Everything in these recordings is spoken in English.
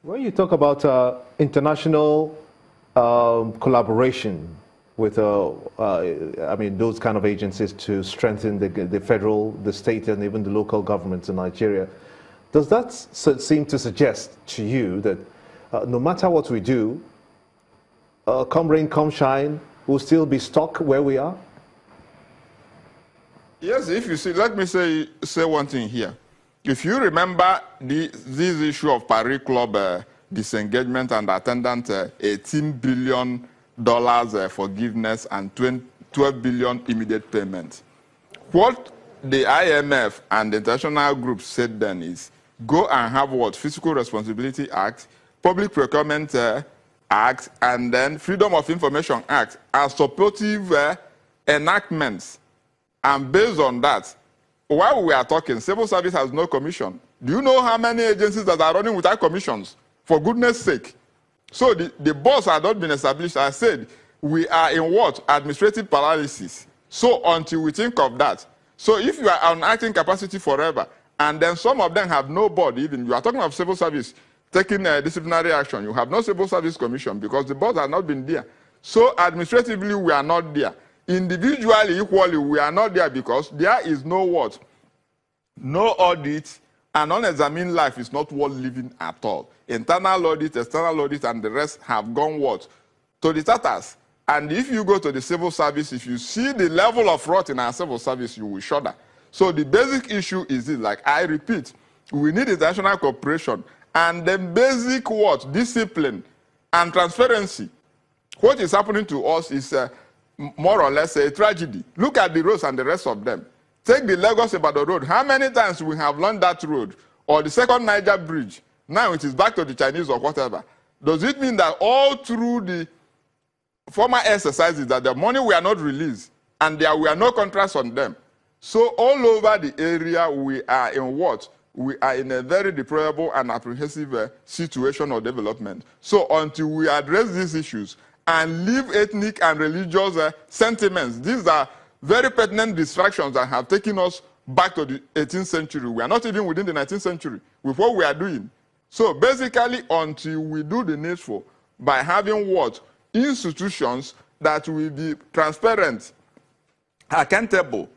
When you talk about international collaboration with, I mean, those kind of agencies to strengthen the federal, the state, and even the local governments in Nigeria, does that seem to suggest to you that no matter what we do, come rain, come shine, we'll still be stuck where we are? Yes, if you see, let me say one thing here. If you remember this issue of Paris Club disengagement and attendant $18 billion forgiveness and 12 billion immediate payment, what the IMF and the international groups said then is go and have what? Fiscal Responsibility Act, Public Procurement Act, and then Freedom of Information Act as supportive enactments. And based on that, while we are talking, civil service has no commission. Do you know how many agencies that are running without commissions? For goodness sake. So the boss had not been established. I said, we are in what? Administrative paralysis. So until we think of that. So if you are on acting capacity forever, and then some of them have no board even, you are talking of civil service taking disciplinary action, you have no civil service commission because the board has not been there. So administratively, we are not there. Individually, equally, we are not there because there is no what? No audit, and unexamined life is not worth living at all. Internal audit, external audit, and the rest have gone what? To the tatters. And if you go to the civil service, if you see the level of rot in our civil service, you will shudder. So the basic issue is this, like I repeat, we need international cooperation, and the basic what? Discipline and transparency. What is happening to us is more or less a tragedy. Look at the roads and the rest of them. Take the Lagos-Ibadan road. How many times we have learned that road? Or the second Niger bridge. Now it is back to the Chinese or whatever. Does it mean that all through the former exercises that the money were not released and there were no contracts on them? So all over the area we are in what? We are in a very deplorable and apprehensive situation or development. So until we address these issues, and leave ethnic and religious sentiments. These are very pertinent distractions that have taken us back to the 18th century. We are not even within the 19th century with what we are doing. So basically, until we do the needful by having what? Institutions that will be transparent, accountable,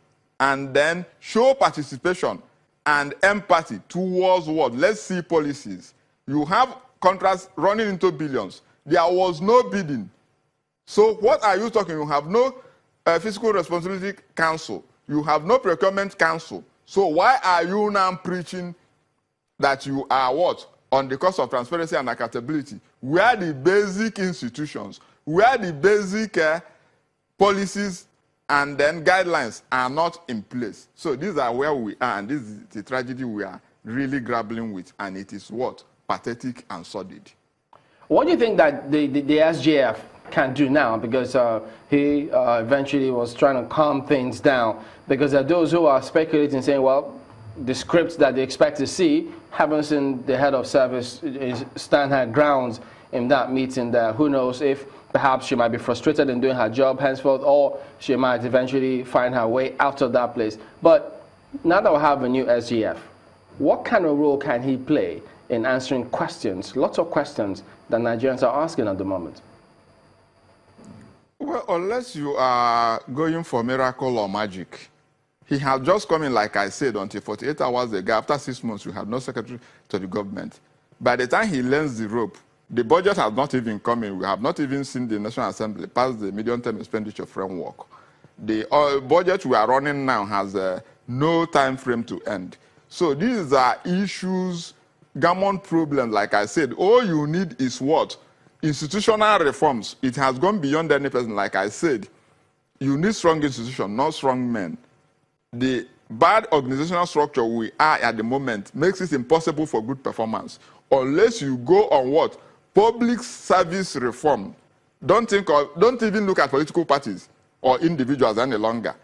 and then show participation and empathy towards what? Let's see policies. You have contracts running into billions. There was no bidding. So what are you talking? You have no Fiscal Responsibility Council. You have no Procurement Council. So why are you now preaching that you are what? On the course of transparency and accountability, where the basic institutions, where the basic policies and then guidelines are not in place. So these are where we are, and this is the tragedy we are really grappling with, and it is what? Pathetic and sordid. What do you think that the SGF can do now? Because he eventually was trying to calm things down, because there are those who are speculating, saying, well, the scripts that they expect to see, haven't seen the head of service stand her grounds in that meeting there. Who knows if perhaps she might be frustrated in doing her job henceforth, or she might eventually find her way out of that place. But now that we have a new SGF, what kind of role can he play in answering questions, lots of questions that Nigerians are asking at the moment? Well, unless you are going for miracle or magic, he has just come in, like I said, until 48 hours ago. After 6 months, you have no secretary to the government. By the time he learns the rope, the budget has not even come in. We have not even seen the National Assembly pass the medium-term expenditure framework. The budget we are running now has no time frame to end. So these are issues, government problems, like I said. All you need is what? Institutional reforms. It has gone beyond any person. Like I said, you need strong institutions, not strong men. The bad organizational structure we are at the moment makes it impossible for good performance. Unless you go on what? Public service reform. Don't even look at political parties or individuals any longer.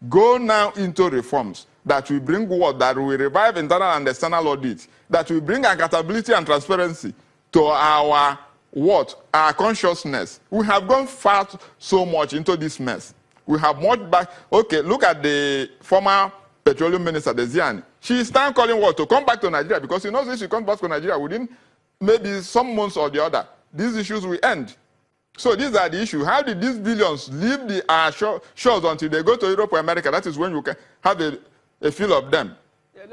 Go now into reforms that will bring what? That will revive internal and external audit, that will bring accountability and transparency to our what? Our consciousness. We have gone far so much into this mess. We have much back. Okay, look at the former petroleum minister, the Ziani. She is now calling what? To come back to Nigeria, because she knows if she comes back to Nigeria within maybe some months or the other, these issues will end. So these are the issues. How did these billions leave the shores until they go to Europe or America? That is when you can have a feel of them.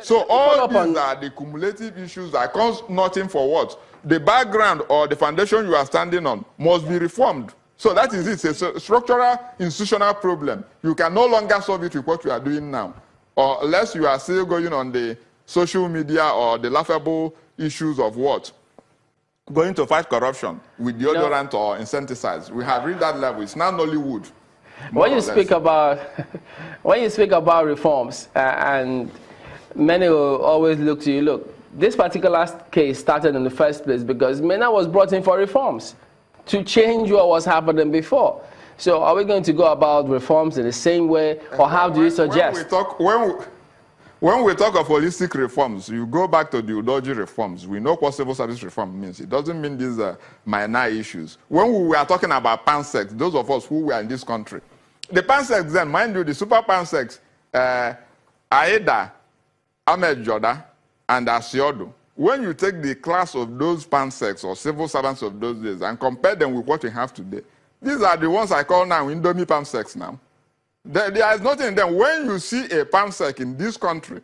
So all these are the cumulative issues that cost nothing for what? The background or the foundation you are standing on must be reformed. So that is it. It's a structural, institutional problem. You can no longer solve it with what you are doing now. Or unless you are still going on the social media or the laughable issues of what? Going to fight corruption with deodorant or insecticides. We have reached that level. It's now Nollywood. When you speak about reforms, and many will always look to you, look, this particular case started in the first place because Maina was brought in for reforms to change what was happening before. So are we going to go about reforms in the same way, or how do you suggest? When we talk of holistic reforms, you go back to the Udoji reforms. We know what civil service reform means. It doesn't mean these minor issues. When we were talking about pansec, those of us who were in this country, the pansec then, mind you, the super pansec, Aida, Ahmed Joda, and Asiodo, when you take the class of those pansecs or civil servants of those days and compare them with what we have today, these are the ones I call now Indomie pansecs now. There is nothing in them. When you see a pansec in this country,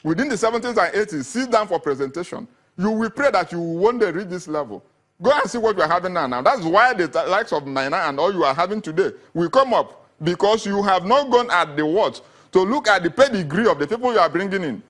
within the 70s and 80s, sit down for presentation, you will pray that you will one day reach this level. Go and see what we are having now. That's why the likes of Maina and all you are having today will come up, because you have not gone at the what? To look at the pedigree of the people you are bringing in.